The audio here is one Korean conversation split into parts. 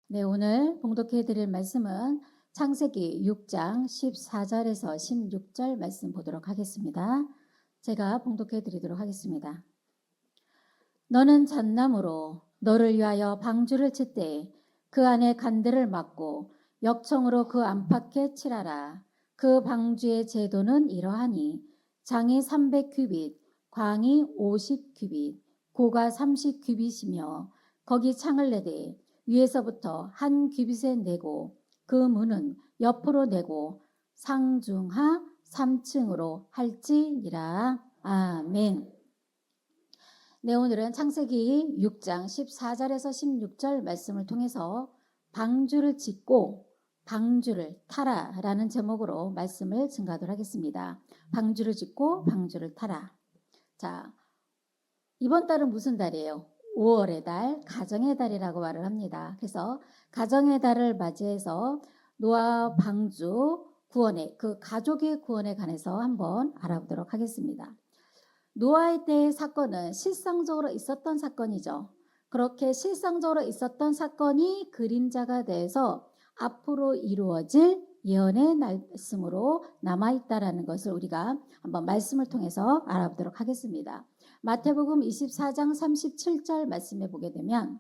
네, 오늘 봉독해 드릴 말씀은 창세기 6장 14절에서 16절 말씀 보도록 하겠습니다. 제가 봉독해 드리도록 하겠습니다. 너는 잣나무로 너를 위하여 방주를 칠 때에 그 안에 간들을 막고 역청으로 그 안팎에 칠하라. 그 방주의 제도는 이러하니 장이 300규빗, 광이 50규빗, 고가 30규빗이며 거기 창을 내되 위에서부터 한 규빗에 내고 그 문은 옆으로 내고 상중하 3층으로 할지니라. 아멘. 네, 오늘은 창세기 6장 14절에서 16절 말씀을 통해서 방주를 짓고 방주를 타라 라는 제목으로 말씀을 증가하도록 하겠습니다. 방주를 짓고 방주를 타라. 자, 이번 달은 무슨 달이에요? 5월의 달, 가정의 달이라고 말을 합니다. 그래서 가정의 달을 맞이해서 노아 방주 구원의 그 가족의 구원에 관해서 한번 알아보도록 하겠습니다. 노아의 때의 사건은 실상적으로 있었던 사건이죠. 그렇게 실상적으로 있었던 사건이 그림자가 돼서 앞으로 이루어질 예언의 말씀으로 남아있다라는 것을 우리가 한번 말씀을 통해서 알아보도록 하겠습니다. 마태복음 24장 37절 말씀해 보게 되면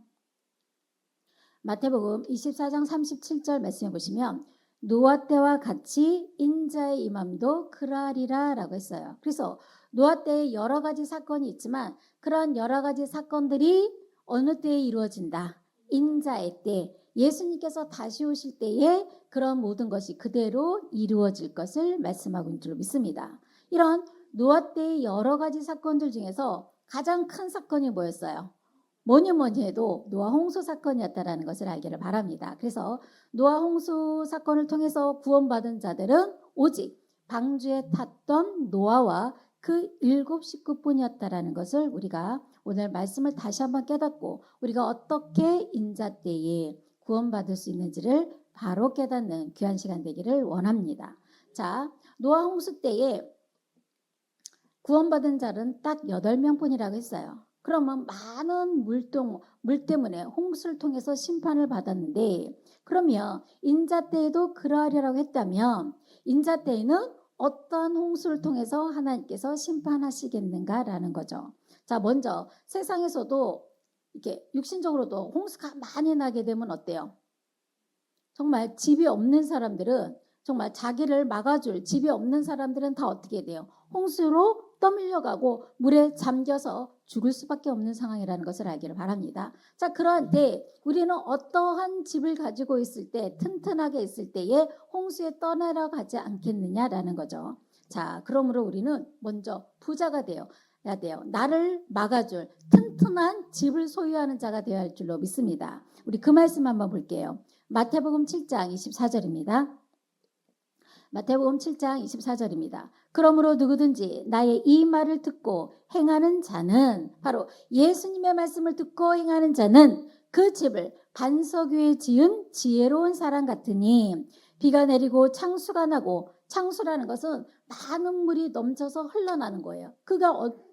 마태복음 24장 37절 말씀해 보시면 노아 때와 같이 인자의 임함도 그러하리라 라고 했어요. 그래서 노아 때에 여러 가지 사건이 있지만 그런 여러 가지 사건들이 어느 때에 이루어진다? 인자의 때, 예수님께서 다시 오실 때에 그런 모든 것이 그대로 이루어질 것을 말씀하고 있는 줄 믿습니다. 이런 노아 때의 여러 가지 사건들 중에서 가장 큰 사건이 뭐였어요? 뭐니 해도 노아 홍수 사건이었다는 것을 알기를 바랍니다. 그래서 노아 홍수 사건을 통해서 구원받은 자들은 오직 방주에 탔던 노아와 그 7 식구뿐이었다라는 것을 우리가 오늘 말씀을 다시 한번 깨닫고 우리가 어떻게 인자 때에 구원받을 수 있는지를 바로 깨닫는 귀한 시간 되기를 원합니다. 자, 노아 홍수 때에 구원받은 자는 딱 8명뿐이라고 했어요. 그러면 많은 물 때문에 홍수를 통해서 심판을 받았는데 그러면 인자 때에도 그러하리라고 했다면 인자 때에는 어떠한 홍수를 통해서 하나님께서 심판하시겠는가라는 거죠. 자, 먼저 세상에서도 이렇게 육신적으로도 홍수가 많이 나게 되면 어때요? 정말 집이 없는 사람들은 정말 자기를 막아줄 집이 없는 사람들은 다 어떻게 돼요? 홍수로 떠밀려가고 물에 잠겨서 죽을 수밖에 없는 상황이라는 것을 알기를 바랍니다. 자, 그런데 우리는 어떠한 집을 가지고 있을 때 튼튼하게 있을 때에 홍수에 떠내려가지 않겠느냐라는 거죠. 자, 그러므로 우리는 먼저 부자가 돼야 돼요. 나를 막아줄 튼튼한 집을 소유하는 자가 되어야 할 줄로 믿습니다. 우리 그 말씀 한번 볼게요. 마태복음 7장 24절입니다. 마태복음 7장 24절입니다. 그러므로 누구든지 나의 이 말을 듣고 행하는 자는 바로 예수님의 말씀을 듣고 행하는 자는 그 집을 반석 위에 지은 지혜로운 사람 같으니 비가 내리고 창수가 나고 창수라는 것은 많은 물이 넘쳐서 흘러나는 거예요.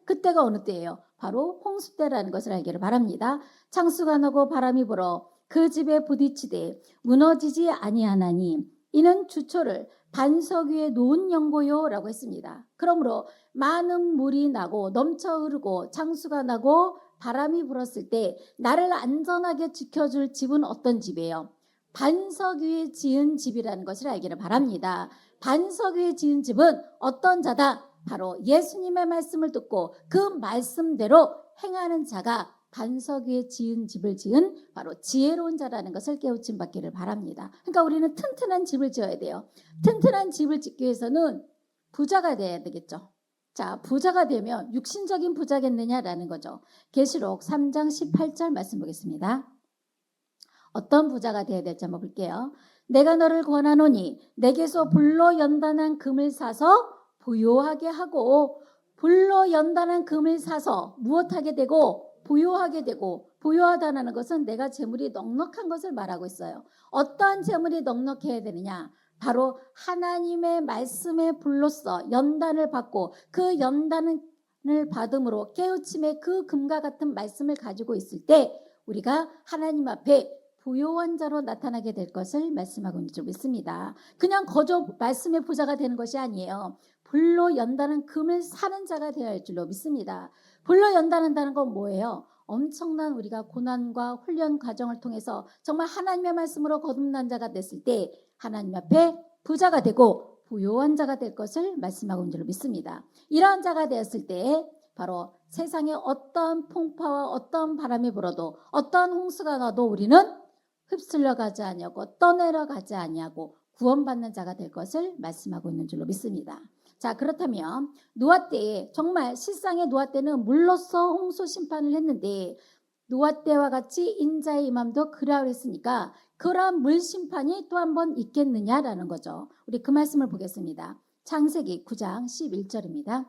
그때가 어느 때예요? 바로 홍수 때라는 것을 알기를 바랍니다. 창수가 나고 바람이 불어 그 집에 부딪히되 무너지지 아니하나니 이는 주초를 반석 위에 놓은 연고요라고 했습니다. 그러므로 많은 물이 나고 넘쳐 흐르고 창수가 나고 바람이 불었을 때 나를 안전하게 지켜줄 집은 어떤 집이에요? 반석 위에 지은 집이라는 것을 알기를 바랍니다. 반석 위에 지은 집은 어떤 자다? 바로 예수님의 말씀을 듣고 그 말씀대로 행하는 자가 반석 위에 지은 집을 지은 바로 지혜로운 자라는 것을 깨우침 받기를 바랍니다. 그러니까 우리는 튼튼한 집을 지어야 돼요. 튼튼한 집을 짓기 위해서는 부자가 돼야 되겠죠. 자, 부자가 되면 육신적인 부자겠느냐라는 거죠. 계시록 3장 18절 말씀 보겠습니다. 어떤 부자가 돼야 될지 한번 볼게요. 내가 너를 권하노니 내게서 불로 연단한 금을 사서 부요하게 하고 불로 연단한 금을 사서 무엇하게 되고 부요하게 되고 부요하다는 것은 내가 재물이 넉넉한 것을 말하고 있어요. 어떠한 재물이 넉넉해야 되느냐? 바로 하나님의 말씀의 불로써 연단을 받고 그 연단을 받음으로 깨우침의 그 금과 같은 말씀을 가지고 있을 때 우리가 하나님 앞에 부요한 자로 나타나게 될 것을 말씀하고 있는 줄 믿습니다. 그냥 거저 말씀의 보좌가 되는 것이 아니에요. 불로 연다는 금을 사는 자가 되어야 할 줄로 믿습니다. 불로 연다는다는 건 뭐예요? 엄청난 우리가 고난과 훈련 과정을 통해서 정말 하나님의 말씀으로 거듭난 자가 됐을 때 하나님 앞에 부자가 되고 부요한 자가 될 것을 말씀하고 있는 줄로 믿습니다. 이러한 자가 되었을 때 바로 세상에 어떠한 풍파와 어떠한 바람이 불어도 어떠한 홍수가 나도 우리는 휩쓸려 가지 아니하고 떠내려 가지 아니하고 구원받는 자가 될 것을 말씀하고 있는 줄로 믿습니다. 자, 그렇다면 노아 때에 정말 실상의 노아 때는 물로써 홍수 심판을 했는데 노아 때와 같이 인자의 임함도 그러하고 했으니까 그러한 물 심판이 또 한 번 있겠느냐라는 거죠. 우리 그 말씀을 보겠습니다. 창세기 9장 11절입니다.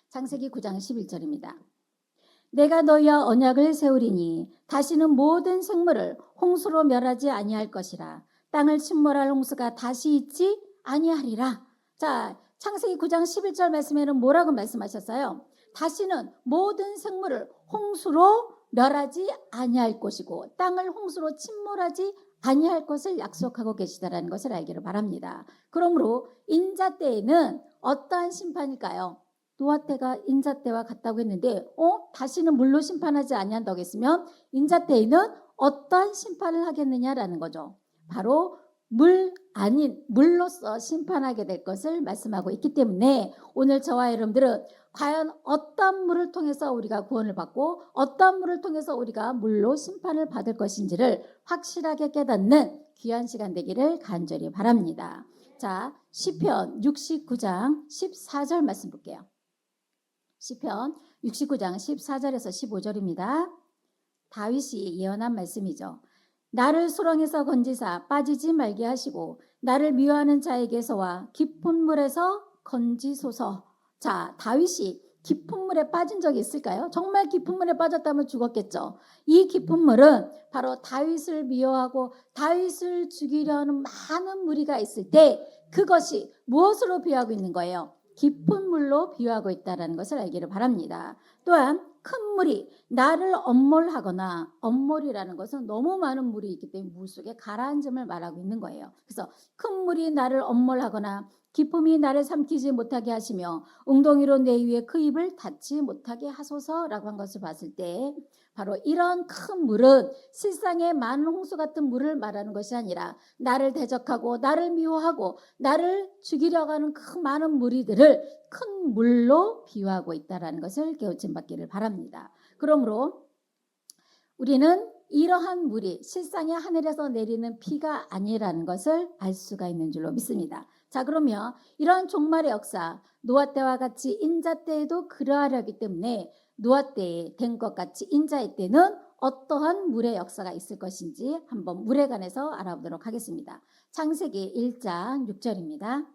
창세기 9장 11절입니다. 내가 너희와 언약을 세우리니 다시는 모든 생물을 홍수로 멸하지 아니할 것이라. 땅을 침몰할 홍수가 다시 있지 아니하리라. 자, 창세기 9장 11절 말씀에는 뭐라고 말씀하셨어요? 다시는 모든 생물을 홍수로 멸하지 아니할 것이고 땅을 홍수로 침몰하지 아니할 것을 약속하고 계시다라는 것을 알기를 바랍니다. 그러므로 인자 때에는 어떠한 심판일까요? 노아 때가 인자 때와 같다고 했는데 다시는 물로 심판하지 아니한다고 했으면 인자 때에는 어떠한 심판을 하겠느냐라는 거죠. 바로 물 아닌 물로서 심판하게 될 것을 말씀하고 있기 때문에 오늘 저와 여러분들은 과연 어떤 물을 통해서 우리가 구원을 받고 어떤 물을 통해서 우리가 물로 심판을 받을 것인지를 확실하게 깨닫는 귀한 시간 되기를 간절히 바랍니다. 자, 시편 69장 14절 말씀 볼게요. 시편 69장 14절에서 15절입니다. 다윗이 예언한 말씀이죠. 나를 수렁에서 건지사 빠지지 말게 하시고 나를 미워하는 자에게서와 깊은 물에서 건지소서. 자, 다윗이 깊은 물에 빠진 적이 있을까요? 정말 깊은 물에 빠졌다면 죽었겠죠. 이 깊은 물은 바로 다윗을 미워하고 다윗을 죽이려는 많은 무리가 있을 때 그것이 무엇으로 비유하고 있는 거예요? 깊은 물로 비유하고 있다는 것을 알기를 바랍니다. 또한 큰 물이 나를 엄몰하거나 엄몰이라는 것은 너무 많은 물이 있기 때문에 물속에 가라앉음을 말하고 있는 거예요. 그래서 큰 물이 나를 엄몰하거나 깊음이 나를 삼키지 못하게 하시며 웅덩이로 내 위에 그 입을 닫지 못하게 하소서라고 한 것을 봤을 때 바로 이런 큰 물은 실상의 많은 홍수 같은 물을 말하는 것이 아니라 나를 대적하고 나를 미워하고 나를 죽이려고 하는 그 많은 무리들을 큰 물로 비유하고 있다는 것을 깨우침 받기를 바랍니다. 그러므로 우리는 이러한 물이 실상의 하늘에서 내리는 비가 아니라는 것을 알 수가 있는 줄로 믿습니다. 자, 그러면 이러한 종말의 역사, 노아 때와 같이 인자 때에도 그러하려 하기 때문에 노아 때에 된 것 같이 인자의 때는 어떠한 물의 역사가 있을 것인지 한번 물에 관해서 알아보도록 하겠습니다. 창세기 1장 6절입니다.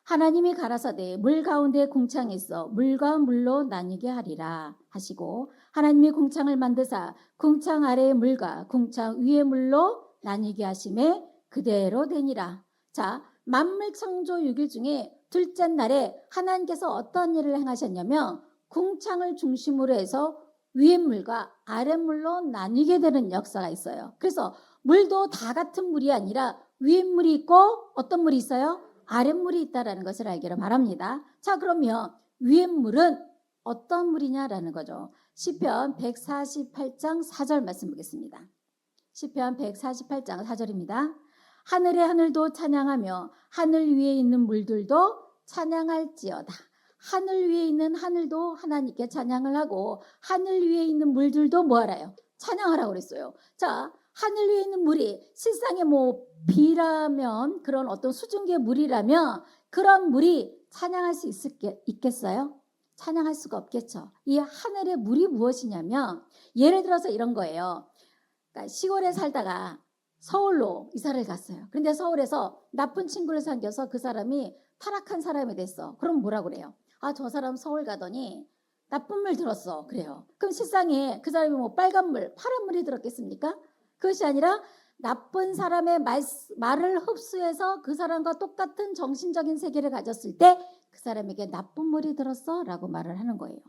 하나님이 가라사대 물 가운데 궁창이 있어 물과 물로 나뉘게 하리라 하시고 하나님이 궁창을 만드사 궁창 아래의 물과 궁창 위의 물로 나뉘게 하심에 그대로 되니라. 자, 만물 창조 6일 중에 둘째 날에 하나님께서 어떤 일을 행하셨냐면 궁창을 중심으로 해서 위의 물과 아래 물로 나뉘게 되는 역사가 있어요. 그래서 물도 다 같은 물이 아니라 위의 물이 있고 어떤 물이 있어요? 아랫물이 있다는 것을 알기를 바랍니다. 자, 그러면 위의 물은 어떤 물이냐라는 거죠. 시편 148장 4절 말씀 보겠습니다. 시편 148장 4절입니다. 하늘의 하늘도 찬양하며 하늘 위에 있는 물들도 찬양할지어다. 하늘 위에 있는 하늘도 하나님께 찬양을 하고 하늘 위에 있는 물들도 뭐하라요? 찬양하라고 그랬어요. 자, 하늘 위에 있는 물이 실상의 비라면 그런 어떤 수증기의 물이라면 그런 물이 찬양할 수 있겠어요? 찬양할 수가 없겠죠. 이 하늘의 물이 무엇이냐면 예를 들어서 이런 거예요. 그러니까 시골에 살다가 서울로 이사를 갔어요. 그런데 서울에서 나쁜 친구를 사귀어서 그 사람이 타락한 사람이 됐어. 그럼 뭐라 그래요? 아, 저 사람 서울 가더니 나쁜 물 들었어. 그래요. 그럼 실상에 그 사람이 빨간 물, 파란 물이 들었겠습니까? 그것이 아니라 나쁜 사람의 말을 흡수해서 그 사람과 똑같은 정신적인 세계를 가졌을 때 그 사람에게 나쁜 물이 들었어 라고 말을 하는 거예요.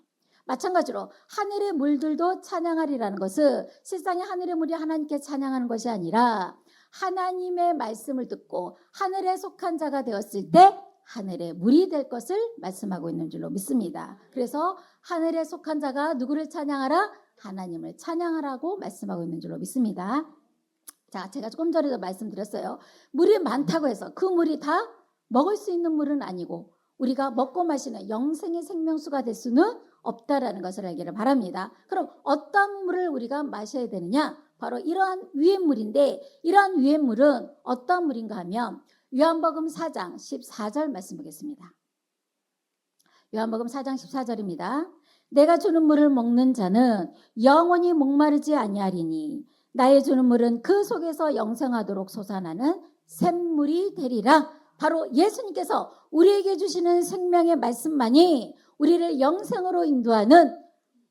마찬가지로 하늘의 물들도 찬양하리라는 것은 세상의 하늘의 물이 하나님께 찬양하는 것이 아니라 하나님의 말씀을 듣고 하늘에 속한 자가 되었을 때 하늘의 물이 될 것을 말씀하고 있는 줄로 믿습니다. 그래서 하늘에 속한 자가 누구를 찬양하라? 하나님을 찬양하라고 말씀하고 있는 줄로 믿습니다. 자, 제가 조금 전에도 말씀드렸어요. 물이 많다고 해서 그 물이 다 먹을 수 있는 물은 아니고 우리가 먹고 마시는 영생의 생명수가 될 수는 없다라는 것을 알기를 바랍니다. 그럼 어떤 물을 우리가 마셔야 되느냐? 바로 이러한 위의 물인데 이러한 위의 물은 어떤 물인가 하면 요한복음 4장 14절 말씀 보겠습니다. 요한복음 4장 14절입니다. 내가 주는 물을 먹는 자는 영원히 목마르지 아니하리니 나의 주는 물은 그 속에서 영생하도록 솟아나는 샘물이 되리라. 바로 예수님께서 우리에게 주시는 생명의 말씀만이 우리를 영생으로 인도하는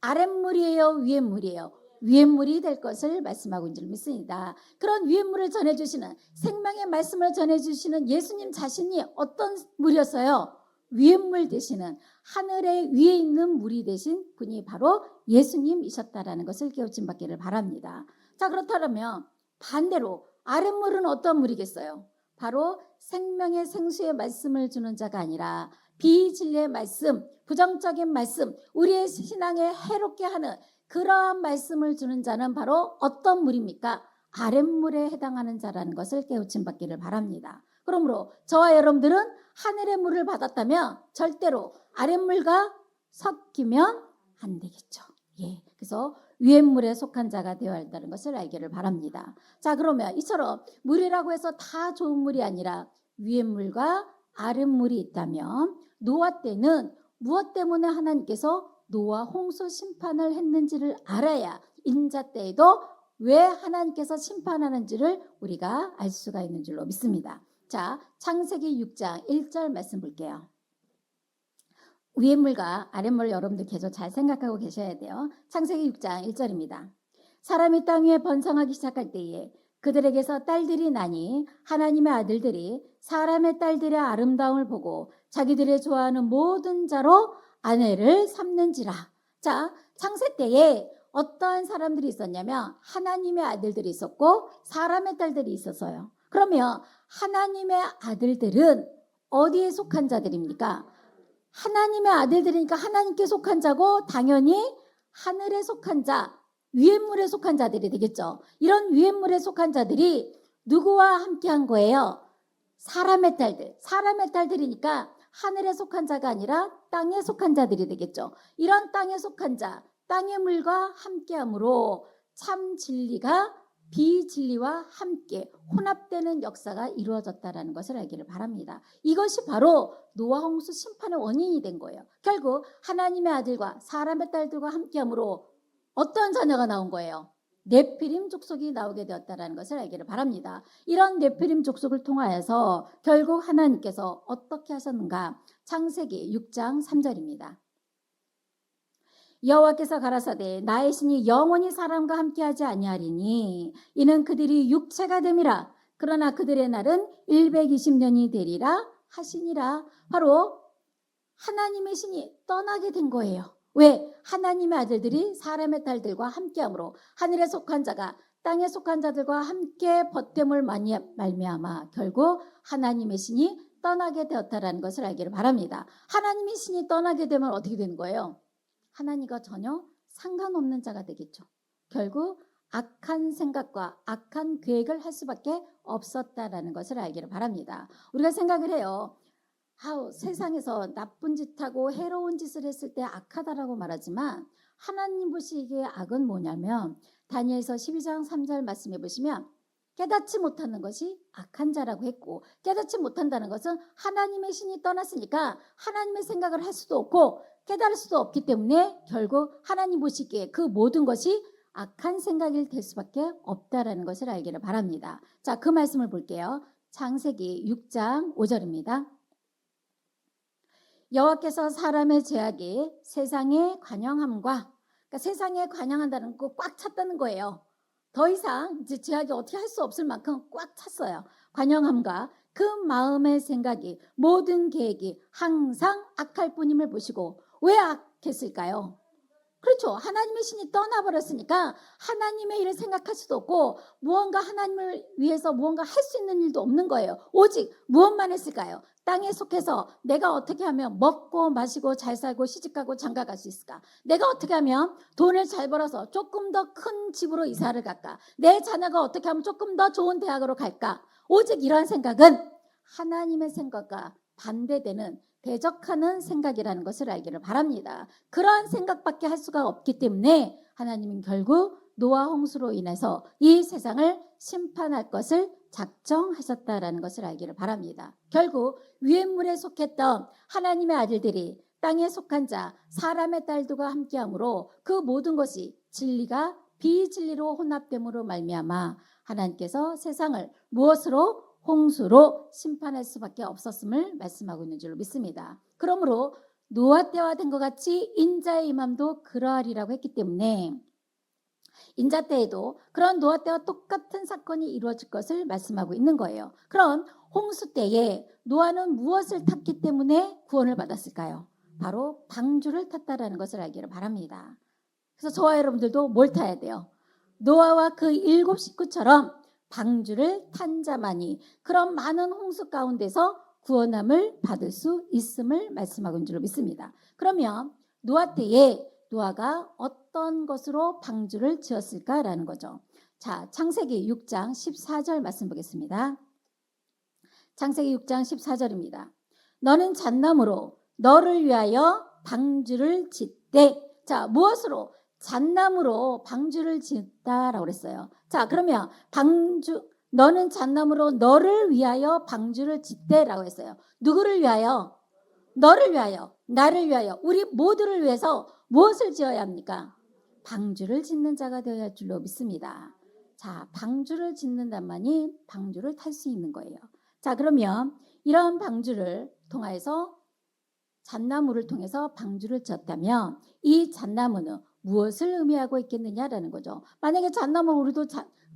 아랫물이에요, 위의 물이에요? 위의 물이 될 것을 말씀하고 있는 줄 믿습니다. 그런 위의 물을 전해주시는 생명의 말씀을 전해주시는 예수님 자신이 어떤 물이었어요? 위의 물 되시는 하늘의 위에 있는 물이 되신 분이 바로 예수님이셨다라는 것을 깨우침 받기를 바랍니다. 자, 그렇다면 반대로 아랫물은 어떤 물이겠어요? 바로 생명의 생수의 말씀을 주는 자가 아니라 비진리의 말씀, 부정적인 말씀, 우리의 신앙에 해롭게 하는 그러한 말씀을 주는 자는 바로 어떤 물입니까? 아랫물에 해당하는 자라는 것을 깨우침 받기를 바랍니다. 그러므로 저와 여러분들은 하늘의 물을 받았다면 절대로 아랫물과 섞이면 안 되겠죠. 예, 그래서 위의 물에 속한 자가 되어야 한다는 것을 알기를 바랍니다. 자, 그러면 이처럼 물이라고 해서 다 좋은 물이 아니라 위의 물과 아랫물이 있다면 노아 때는 무엇 때문에 하나님께서 노아 홍수 심판을 했는지를 알아야 인자 때에도 왜 하나님께서 심판하는지를 우리가 알 수가 있는 줄로 믿습니다. 자, 창세기 6장 1절 말씀 볼게요. 위의 물과 아랫물 여러분들 계속 잘 생각하고 계셔야 돼요. 창세기 6장 1절입니다. 사람이 땅 위에 번성하기 시작할 때에 그들에게서 딸들이 나니 하나님의 아들들이 사람의 딸들의 아름다움을 보고 자기들의 좋아하는 모든 자로 아내를 삼는지라. 자, 창세 때에 어떠한 사람들이 있었냐면 하나님의 아들들이 있었고 사람의 딸들이 있었어요. 그러면 하나님의 아들들은 어디에 속한 자들입니까? 하나님의 아들들이니까 하나님께 속한 자고 당연히 하늘에 속한 자, 위의 물에 속한 자들이 되겠죠. 이런 위의 물에 속한 자들이 누구와 함께 한 거예요? 사람의 딸들. 사람의 딸들이니까 하늘에 속한 자가 아니라 땅에 속한 자들이 되겠죠. 이런 땅에 속한 자, 땅의 물과 함께함으로 참 진리가 비진리와 함께 혼합되는 역사가 이루어졌다는 것을 알기를 바랍니다. 이것이 바로 노아 홍수 심판의 원인이 된 거예요. 결국 하나님의 아들과 사람의 딸들과 함께함으로 어떤 자녀가 나온 거예요? 네피림 족속이 나오게 되었다는 것을 알기를 바랍니다. 이런 네피림 족속을 통하여서 결국 하나님께서 어떻게 하셨는가? 창세기 6장 3절입니다. 여호와께서 가라사대 나의 신이 영원히 사람과 함께하지 아니하리니 이는 그들이 육체가 됨이라. 그러나 그들의 날은 120년이 되리라 하시니라. 바로 하나님의 신이 떠나게 된 거예요. 왜? 하나님의 아들들이 사람의 딸들과 함께함으로 하늘에 속한 자가 땅에 속한 자들과 함께 벗됨을 말미암아 결국 하나님의 신이 떠나게 되었다라는 것을 알기를 바랍니다. 하나님의 신이 떠나게 되면 어떻게 되는 거예요? 하나님과 전혀 상관없는 자가 되겠죠. 결국 악한 생각과 악한 계획을 할 수밖에 없었다라는 것을 알기를 바랍니다. 우리가 생각을 해요. 세상에서 나쁜 짓하고 해로운 짓을 했을 때 악하다라고 말하지만 하나님 보시기에 악은 뭐냐면 다니엘서 12장 3절 말씀해 보시면 깨닫지 못하는 것이 악한 자라고 했고 깨닫지 못한다는 것은 하나님의 신이 떠났으니까 하나님의 생각을 할 수도 없고 깨달을 수도 없기 때문에 결국 하나님 보시기에 그 모든 것이 악한 생각이 될 수밖에 없다라는 것을 알기를 바랍니다. 자, 그 말씀을 볼게요. 창세기 6장 5절입니다. 여호와께서 사람의 죄악이 세상에 관영함과 그러니까 세상에 관영한다는 거 꽉 찼다는 거예요. 더 이상 이제 죄악이 어떻게 할 수 없을 만큼 꽉 찼어요. 관영함과 그 마음의 생각이 모든 계획이 항상 악할 뿐임을 보시고 왜 악했을까요? 그렇죠. 하나님의 신이 떠나버렸으니까 하나님의 일을 생각할 수도 없고 무언가 하나님을 위해서 무언가 할 수 있는 일도 없는 거예요. 오직 무엇만 했을까요? 땅에 속해서 내가 어떻게 하면 먹고 마시고 잘 살고 시집가고 장가갈 수 있을까? 내가 어떻게 하면 돈을 잘 벌어서 조금 더 큰 집으로 이사를 갈까? 내 자녀가 어떻게 하면 조금 더 좋은 대학으로 갈까? 오직 이러한 생각은 하나님의 생각과 반대되는 대적하는 생각이라는 것을 알기를 바랍니다. 그러한 생각밖에 할 수가 없기 때문에 하나님은 결국 노아 홍수로 인해서 이 세상을 심판할 것을 작정하셨다라는 것을 알기를 바랍니다. 결국 유엔물에 속했던 하나님의 아들들이 땅에 속한 자 사람의 딸들과 함께함으로 그 모든 것이 진리가 비진리로 혼합됨으로 말미암아 하나님께서 세상을 무엇으로? 홍수로 심판할 수밖에 없었음을 말씀하고 있는 줄로 믿습니다. 그러므로 노아 때와 된 것 같이 인자의 임함도 그러하리라고 했기 때문에 인자 때에도 그런 노아 때와 똑같은 사건이 이루어질 것을 말씀하고 있는 거예요. 그런 홍수 때에 노아는 무엇을 탔기 때문에 구원을 받았을까요? 바로 방주를 탔다라는 것을 알기를 바랍니다. 그래서 저와 여러분들도 뭘 타야 돼요? 노아와 그 7 식구처럼 방주를 탄 자만이 그런 많은 홍수 가운데서 구원함을 받을 수 있음을 말씀하고 있는 줄로 믿습니다. 그러면 노아 때에 노아가 어떤 것으로 방주를 지었을까라는 거죠. 자, 창세기 6장 14절 말씀 보겠습니다. 창세기 6장 14절입니다. 너는 잣나무로 너를 위하여 방주를 짓되. 자, 무엇으로? 잣나무로 방주를 짓다라고 그랬어요. 자, 그러면 너는 잣나무로 너를 위하여 방주를 짓되라고 했어요. 누구를 위하여? 너를 위하여, 나를 위하여, 우리 모두를 위해서 무엇을 지어야 합니까? 방주를 짓는 자가 되어야 할 줄로 믿습니다. 자, 방주를 짓는다만이 방주를 탈 수 있는 거예요. 자, 그러면 이런 방주를 통해서 잣나무를 통해서 방주를 지었다면 이 잣나무는 무엇을 의미하고 있겠느냐라는 거죠. 만약에 잣나무 우리도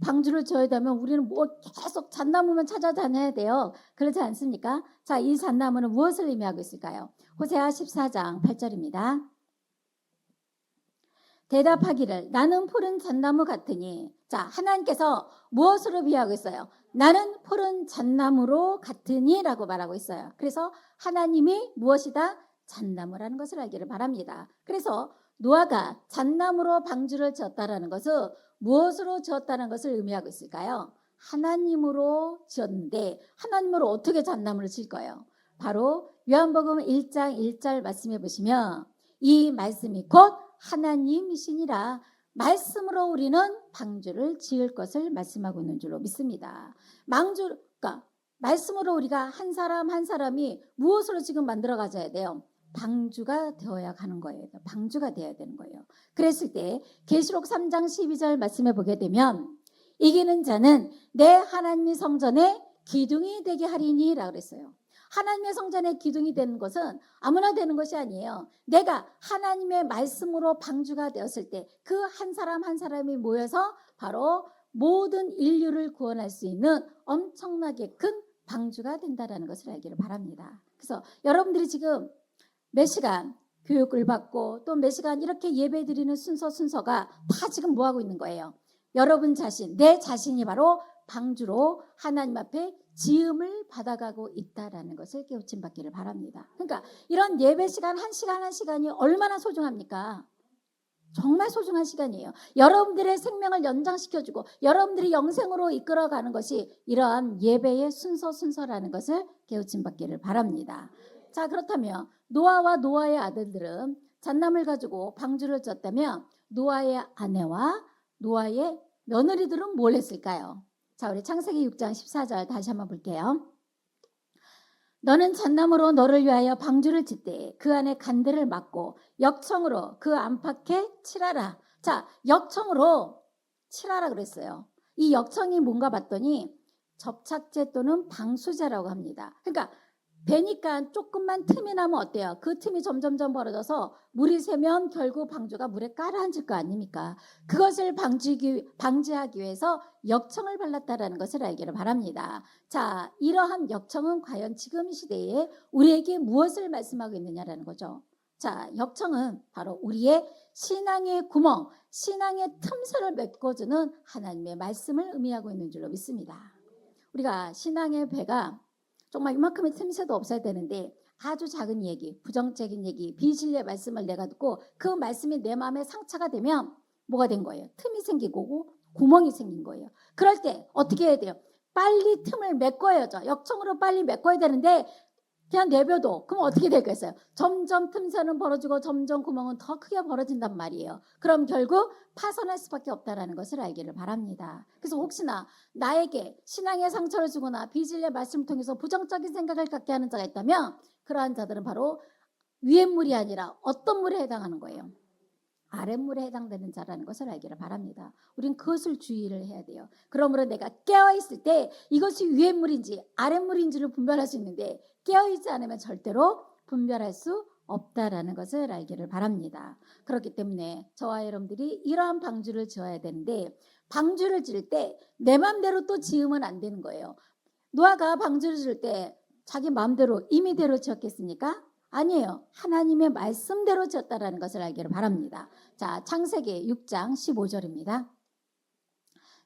방주를 지어야 되면 우리는 뭐 계속 잣나무만 찾아다녀야 돼요. 그렇지 않습니까? 자, 이 잣나무는 무엇을 의미하고 있을까요? 호세아 14장 8절입니다. 대답하기를 나는 푸른 잣나무 같으니. 자, 하나님께서 무엇으로 비유하고 있어요? 나는 푸른 잣나무로 같으니 라고 말하고 있어요. 그래서 하나님이 무엇이다? 잣나무라는 것을 알기를 바랍니다. 그래서 노아가 잣나무로 방주를 지었다라는 것은 무엇으로 지었다는 것을 의미하고 있을까요? 하나님으로 지었는데 하나님으로 어떻게 잣나무를 지을 거예요? 바로 요한복음 1장 1절 말씀해 보시면 이 말씀이 곧 하나님이시니라. 말씀으로 우리는 방주를 지을 것을 말씀하고 있는 줄로 믿습니다. 그러니까 말씀으로 우리가 한 사람 한 사람이 무엇으로 지금 만들어 가져야 돼요? 방주가 되어야 하는 거예요. 방주가 되어야 되는 거예요. 그랬을 때 계시록 3장 12절 말씀해 보게 되면 이기는 자는 내 하나님의 성전에 기둥이 되게 하리니 라고 그랬어요. 하나님의 성전에 기둥이 되는 것은 아무나 되는 것이 아니에요. 내가 하나님의 말씀으로 방주가 되었을 때 그 한 사람 한 사람이 모여서 바로 모든 인류를 구원할 수 있는 엄청나게 큰 방주가 된다는 것을 알기를 바랍니다. 그래서 여러분들이 지금 몇 시간 교육을 받고 또 몇 시간 이렇게 예배 드리는 순서가 다 지금 뭐하고 있는 거예요? 여러분 자신, 내 자신이 바로 방주로 하나님 앞에 지음을 받아가고 있다라는 것을 깨우침 받기를 바랍니다. 그러니까 이런 예배 시간 한 시간 한 시간이 얼마나 소중합니까? 정말 소중한 시간이에요. 여러분들의 생명을 연장시켜주고 여러분들이 영생으로 이끌어가는 것이 이러한 예배의 순서라는 것을 깨우침 받기를 바랍니다. 자, 그렇다면 노아와 노아의 아들들은 잣나무를 가지고 방주를 졌다면 노아의 아내와 노아의 며느리들은 뭘 했을까요? 자, 우리 창세기 6장 14절 다시 한번 볼게요. 너는 잣나무로 너를 위하여 방주를 짓되 그 안에 간들을 막고 역청으로 그 안팎에 칠하라. 자, 역청으로 칠하라 그랬어요. 이 역청이 뭔가 봤더니 접착제 또는 방수제라고 합니다. 그러니까 배니까 조금만 틈이 나면 어때요? 그 틈이 점점점 벌어져서 물이 새면 결국 방주가 물에 가라앉을 거 아닙니까? 그것을 방지하기 위해서 역청을 발랐다라는 것을 알기를 바랍니다. 자, 이러한 역청은 과연 지금 시대에 우리에게 무엇을 말씀하고 있느냐라는 거죠. 자, 역청은 바로 우리의 신앙의 구멍, 신앙의 틈새를 메꿔주는 하나님의 말씀을 의미하고 있는 줄로 믿습니다. 우리가 신앙의 배가 정말 이만큼의 틈새도 없어야 되는데 아주 작은 얘기, 부정적인 얘기, 비진리의 말씀을 내가 듣고 그 말씀이 내 마음에 상처가 되면 뭐가 된 거예요? 틈이 생기고 구멍이 생긴 거예요. 그럴 때 어떻게 해야 돼요? 빨리 틈을 메꿔야죠. 역청으로 빨리 메꿔야 되는데 그냥 내버려둬. 그럼 어떻게 되겠어요? 점점 틈새는 벌어지고 점점 구멍은 더 크게 벌어진단 말이에요. 그럼 결국 파손할 수밖에 없다는 것을 알기를 바랍니다. 그래서 혹시나 나에게 신앙의 상처를 주거나 비진리의 말씀을 통해서 부정적인 생각을 갖게 하는 자가 있다면 그러한 자들은 바로 위에 물이 아니라 어떤 물에 해당하는 거예요? 아랫물에 해당되는 자라는 것을 알기를 바랍니다. 우린 그것을 주의를 해야 돼요. 그러므로 내가 깨어있을 때 이것이 위에 물인지 아랫물인지를 분별할 수 있는데 깨어있지 않으면 절대로 분별할 수 없다라는 것을 알기를 바랍니다. 그렇기 때문에 저와 여러분들이 이러한 방주를 지어야 되는데 방주를 지을 때 내 마음대로 또 지으면 안 되는 거예요. 노아가 방주를 지을 때 자기 마음대로 임의대로 지었겠습니까? 아니에요. 하나님의 말씀대로 지었다라는 것을 알기를 바랍니다. 자, 창세기 6장 15절입니다.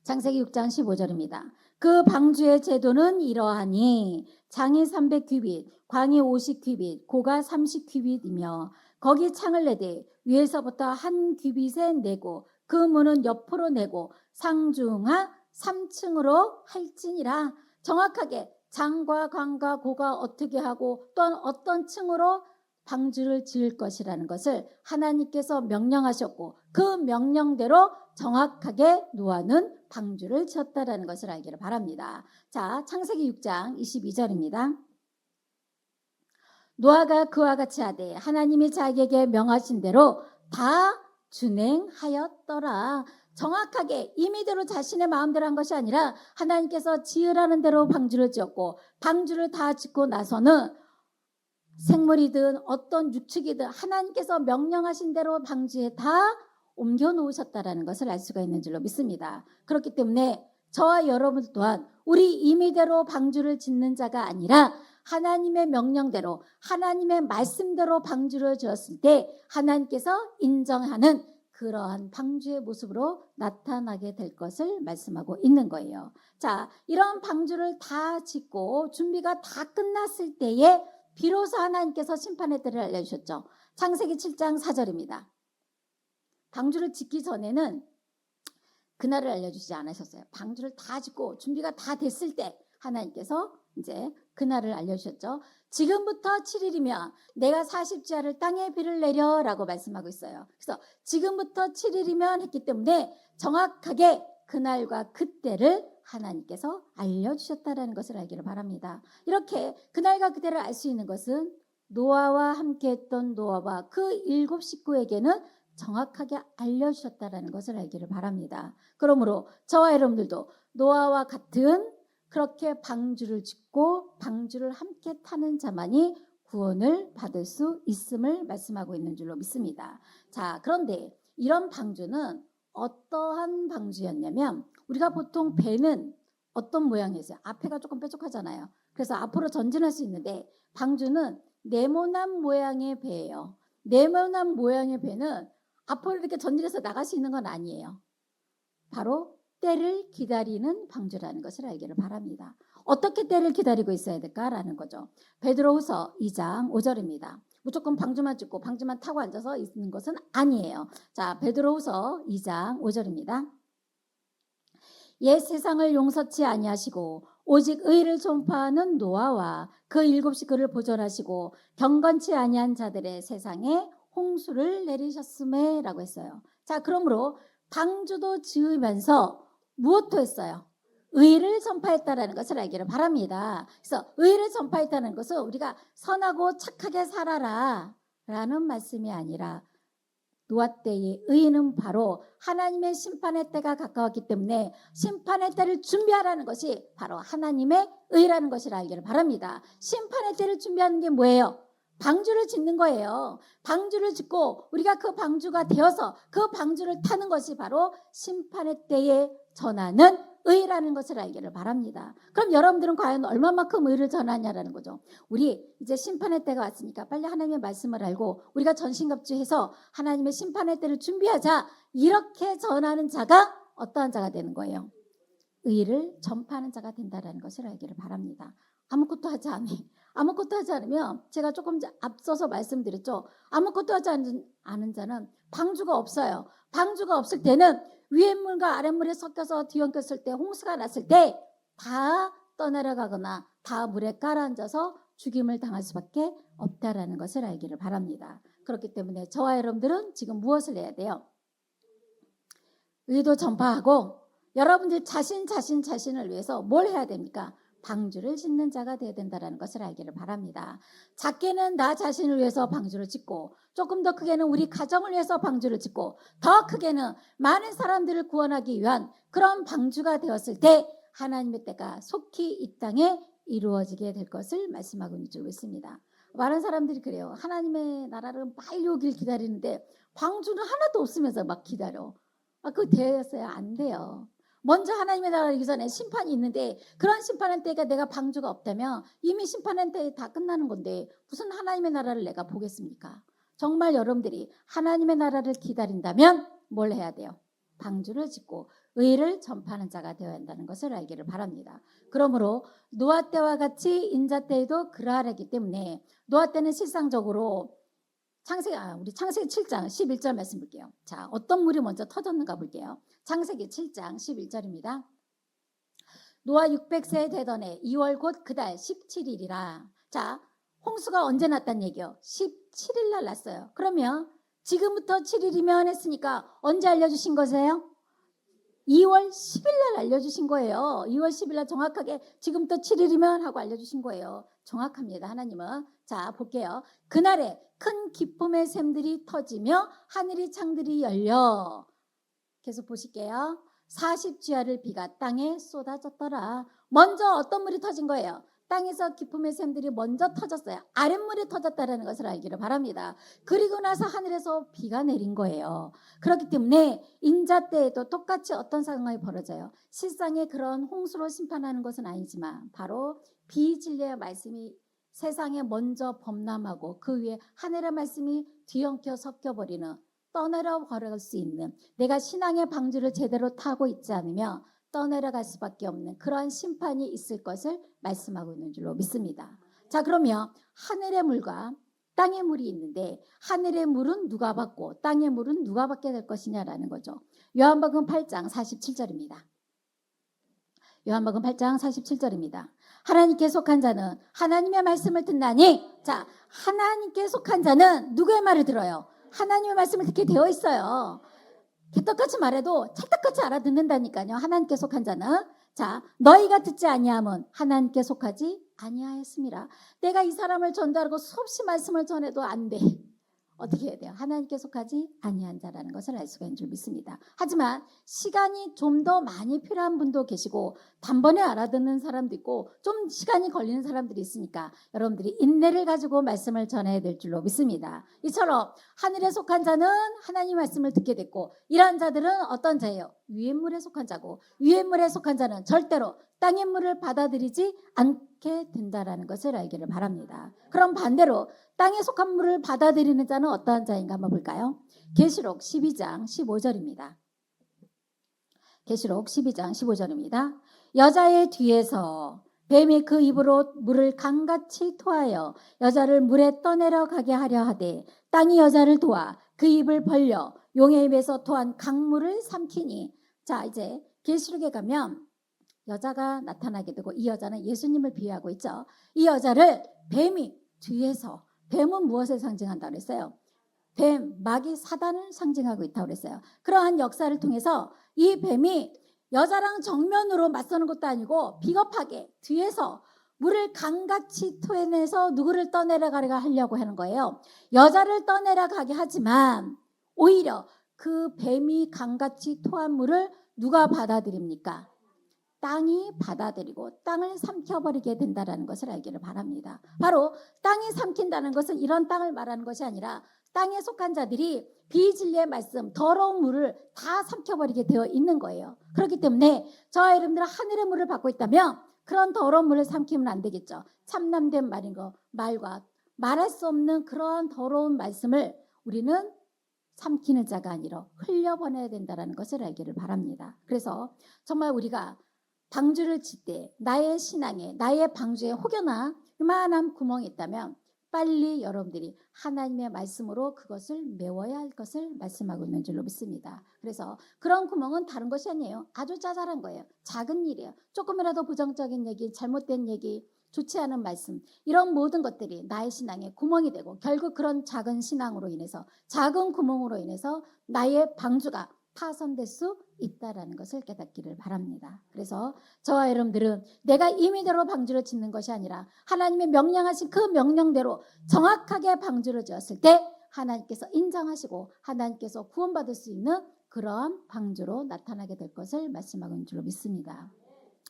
창세기 6장 15절입니다. 그 방주의 제도는 이러하니 장이 300규빗, 광이 50규빗, 고가 30규빗이며 거기 창을 내되 위에서부터 한 규빗에 내고 그 문은 옆으로 내고 상중하 3층으로 할지니라. 정확하게 장과 광과 고가 어떻게 하고 또한 어떤 층으로 방주를 지을 것이라는 것을 하나님께서 명령하셨고 그 명령대로 정확하게 노아는 방주를 지었다라는 것을 알기를 바랍니다. 자, 창세기 6장 22절입니다. 노아가 그와 같이 하되 하나님이 자기에게 명하신 대로 다 준행하였더라. 정확하게 임의대로 자신의 마음대로 한 것이 아니라 하나님께서 지으라는 대로 방주를 지었고 방주를 다 짓고 나서는 생물이든 어떤 육축이든 하나님께서 명령하신 대로 방주에 다 옮겨 놓으셨다라는 것을 알 수가 있는 줄로 믿습니다. 그렇기 때문에 저와 여러분 또한 우리 임의대로 방주를 짓는 자가 아니라 하나님의 명령대로 하나님의 말씀대로 방주를 지었을 때 하나님께서 인정하는 그러한 방주의 모습으로 나타나게 될 것을 말씀하고 있는 거예요. 자, 이런 방주를 다 짓고 준비가 다 끝났을 때에 비로소 하나님께서 심판의 때를 알려주셨죠. 창세기 7장 4절입니다. 방주를 짓기 전에는 그날을 알려주지 않으셨어요. 방주를 다 짓고 준비가 다 됐을 때 하나님께서 이제 그날을 알려주셨죠. 지금부터 7일이면 내가 40지하를 땅에 비를 내려라고 말씀하고 있어요. 그래서 지금부터 7일이면 했기 때문에 정확하게 그날과 그때를 하나님께서 알려주셨다는 것을 알기를 바랍니다. 이렇게 그날과 그때를 알 수 있는 것은 노아와 함께했던 노아와 그 7 식구에게는 정확하게 알려주셨다는 것을 알기를 바랍니다. 그러므로 저와 여러분들도 노아와 같은 그렇게 방주를 짓고 방주를 함께 타는 자만이 구원을 받을 수 있음을 말씀하고 있는 줄로 믿습니다. 자, 그런데 이런 방주는 어떠한 방주였냐면 우리가 보통 배는 어떤 모양이었어요? 앞에가 조금 뾰족하잖아요. 그래서 앞으로 전진할 수 있는데 방주는 네모난 모양의 배예요. 네모난 모양의 배는 앞으로 이렇게 전진해서 나갈 수 있는 건 아니에요. 바로 때를 기다리는 방주라는 것을 알기를 바랍니다. 어떻게 때를 기다리고 있어야 될까라는 거죠. 베드로후서 2장 5절입니다. 무조건 방주만 찍고 방주만 타고 앉아서 있는 것은 아니에요. 자, 베드로후서 2장 5절입니다. 옛 세상을 용서치 아니하시고 오직 의를 전파하는 노아와 그 7 식구를 보존하시고 경건치 아니한 자들의 세상에 홍수를 내리셨음에 라고 했어요. 자, 그러므로 방주도 지으면서 무엇도 했어요? 의를 전파했다라는 것을 알기를 바랍니다. 그래서 의를 전파했다는 것은 우리가 선하고 착하게 살아라 라는 말씀이 아니라 노아 때의 의는 바로 하나님의 심판의 때가 가까웠기 때문에 심판의 때를 준비하라는 것이 바로 하나님의 의라는 것을 알기를 바랍니다. 심판의 때를 준비하는 게 뭐예요? 방주를 짓는 거예요. 방주를 짓고 우리가 그 방주가 되어서 그 방주를 타는 것이 바로 심판의 때에 전하는 의라는 것을 알기를 바랍니다. 그럼 여러분들은 과연 얼마만큼 의를 전하냐라는 거죠. 우리 이제 심판의 때가 왔으니까 빨리 하나님의 말씀을 알고 우리가 전신갑주해서 하나님의 심판의 때를 준비하자, 이렇게 전하는 자가 어떠한 자가 되는 거예요? 의를 전파하는 자가 된다는 것을 알기를 바랍니다. 아무것도 하지 않으면, 제가 조금 앞서서 말씀드렸죠. 아무것도 하지 않은 자는 방주가 없어요. 방주가 없을 때는 위에물과 아랫물이 섞여서 뒤엉켰을 때, 홍수가 났을 때 다 떠내려가거나 다 물에 깔아앉아서 죽임을 당할 수밖에 없다라는 것을 알기를 바랍니다. 그렇기 때문에 저와 여러분들은 지금 무엇을 해야 돼요? 의도 전파하고, 여러분들 자신을 위해서 뭘 해야 됩니까? 방주를 짓는 자가 되어야 된다는 것을 알기를 바랍니다. 작게는 나 자신을 위해서 방주를 짓고, 조금 더 크게는 우리 가정을 위해서 방주를 짓고, 더 크게는 많은 사람들을 구원하기 위한 그런 방주가 되었을 때 하나님의 때가 속히 이 땅에 이루어지게 될 것을 말씀하고 있습니다. 많은 사람들이 그래요. 하나님의 나라를 빨리 오길 기다리는데 방주는 하나도 없으면서 막 기다려. 그거 되었어요? 안 돼요. 먼저 하나님의 나라를 오기 전에 심판이 있는데, 그런 심판의 때가 내가 방주가 없다면 이미 심판의 때 다 끝나는 건데 무슨 하나님의 나라를 내가 보겠습니까? 정말 여러분들이 하나님의 나라를 기다린다면 뭘 해야 돼요? 방주를 짓고 의를 전파하는 자가 되어야 한다는 것을 알기를 바랍니다. 그러므로 노아 때와 같이 인자 때에도 그러하기 때문에, 노아 때는 실상적으로 우리 창세기 7장 11절 말씀 볼게요. 자, 어떤 물이 먼저 터졌는가 볼게요. 창세기 7장 11절입니다. 노아 600세 되던 해 2월 곧 그달 17일이라. 자, 홍수가 언제 났단 얘기요? 17일 날 났어요. 그러면 지금부터 7일이면 했으니까 언제 알려주신 거세요? 2월 10일 날 알려주신 거예요. 2월 10일 날 정확하게 지금부터 7일이면 하고 알려주신 거예요. 정확합니다, 하나님은. 자, 볼게요. 그날에 큰 기쁨의 샘들이 터지며 하늘이 창들이 열려. 계속 보실게요. 40주야를 비가 땅에 쏟아졌더라. 먼저 어떤 물이 터진 거예요? 땅에서 기쁨의 샘들이 먼저 터졌어요. 아랫물이 터졌다는 것을 알기를 바랍니다. 그리고 나서 하늘에서 비가 내린 거예요. 그렇기 때문에 인자 때에도 똑같이 어떤 상황이 벌어져요. 실상의 그런 홍수로 심판하는 것은 아니지만 바로 비진리의 말씀이 세상에 먼저 범람하고 그 위에 하늘의 말씀이 뒤엉켜 섞여버리는, 떠내려 버릴 수 있는, 내가 신앙의 방주를 제대로 타고 있지 않으면 떠내려갈 수밖에 없는 그러한 심판이 있을 것을 말씀하고 있는 줄로 믿습니다. 자, 그러면 하늘의 물과 땅의 물이 있는데 하늘의 물은 누가 받고 땅의 물은 누가 받게 될 것이냐라는 거죠. 요한복음 8장 47절입니다. 요한복음 8장 47절입니다. 하나님께 속한 자는 하나님의 말씀을 듣나니, 자, 하나님께 속한 자는 누구의 말을 들어요? 하나님의 말씀을 듣게 되어 있어요. 개떡같이 말해도 찰떡같이 알아듣는다니까요. 하나님께 속한 자는. 자, 너희가 듣지 아니함은 하나님께 속하지 아니하였습니다. 내가 이 사람을 전도하고 수없이 말씀을 전해도 안 돼. 어떻게 해야 돼요? 하나님께 속하지 아니한 자라는 것을 알 수가 있는 줄 믿습니다. 하지만 시간이 좀 더 많이 필요한 분도 계시고 단번에 알아듣는 사람도 있고 좀 시간이 걸리는 사람들이 있으니까 여러분들이 인내를 가지고 말씀을 전해야 될 줄로 믿습니다. 이처럼 하늘에 속한 자는 하나님 말씀을 듣게 됐고, 이러한 자들은 어떤 자예요? 위의 물에 속한 자고, 위의 물에 속한 자는 절대로 땅의 물을 받아들이지 않게 된다라는 것을 알기를 바랍니다. 그럼 반대로 땅에 속한 물을 받아들이는 자는 어떠한 자인가 한번 볼까요? 계시록 12장 15절입니다. 계시록 12장 15절입니다. 여자의 뒤에서 뱀이 그 입으로 물을 강같이 토하여 여자를 물에 떠내려가게 하려 하되 땅이 여자를 도와 그 입을 벌려 용의 입에서 토한 강물을 삼키니. 자, 이제 계시록에 가면 여자가 나타나게 되고, 이 여자는 예수님을 비유하고 있죠. 이 여자를 뱀이 뒤에서, 뱀은 무엇을 상징한다고 그랬어요? 뱀, 마귀, 사단을 상징하고 있다고 그랬어요. 그러한 역사를 통해서 이 뱀이 여자랑 정면으로 맞서는 것도 아니고 비겁하게 뒤에서 물을 강같이 토해내서 누구를 떠내려가려 하려고 하는 거예요. 여자를 떠내려가게 하지만 오히려 그 뱀이 강같이 토한 물을 누가 받아들입니까? 땅이 받아들이고 땅을 삼켜버리게 된다는 것을 알기를 바랍니다. 바로 땅이 삼킨다는 것은 이런 땅을 말하는 것이 아니라 땅에 속한 자들이 비진리의 말씀, 더러운 물을 다 삼켜버리게 되어 있는 거예요. 그렇기 때문에 저와 여러분들은 하늘의 물을 받고 있다면 그런 더러운 물을 삼키면 안 되겠죠. 참남된 말인 거, 말과 말할 수 없는 그런 더러운 말씀을 우리는 삼키는 자가 아니라 흘려보내야 된다는 것을 알기를 바랍니다. 그래서 정말 우리가 방주를 칠 때 나의 신앙에, 나의 방주에 혹여나 이만한 구멍이 있다면 빨리 여러분들이 하나님의 말씀으로 그것을 메워야 할 것을 말씀하고 있는 줄로 믿습니다. 그래서 그런 구멍은 다른 것이 아니에요. 아주 짜잘한 거예요. 작은 일이에요. 조금이라도 부정적인 얘기, 잘못된 얘기, 좋지 않은 말씀, 이런 모든 것들이 나의 신앙에 구멍이 되고 결국 그런 작은 신앙으로 인해서, 작은 구멍으로 인해서 나의 방주가 파손될 수 있다라는 것을 깨닫기를 바랍니다. 그래서 저와 여러분들은 내가 임의대로 방주를 짓는 것이 아니라 하나님의 명령하신 그 명령대로 정확하게 방주를 지었을 때 하나님께서 인정하시고 하나님께서 구원받을 수 있는 그러한 방주로 나타나게 될 것을 말씀하고 있는 줄로 믿습니다.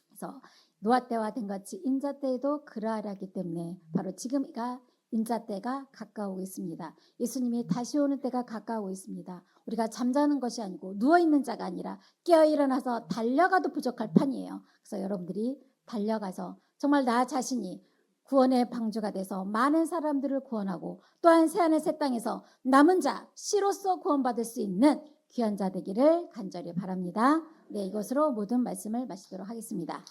그래서 노아 때와 된 같이 인자 때에도 그러하라 하기 때문에 바로 지금가 인자 때가 가까우고 있습니다. 예수님이 다시 오는 때가 가까우고 있습니다. 우리가 잠자는 것이 아니고 누워있는 자가 아니라 깨어 일어나서 달려가도 부족할 판이에요. 그래서 여러분들이 달려가서 정말 나 자신이 구원의 방주가 돼서 많은 사람들을 구원하고 또한 새하늘 새 땅에서 남은 자 씨로서 구원받을 수 있는 귀한 자 되기를 간절히 바랍니다. 네, 이것으로 모든 말씀을 마치도록 하겠습니다.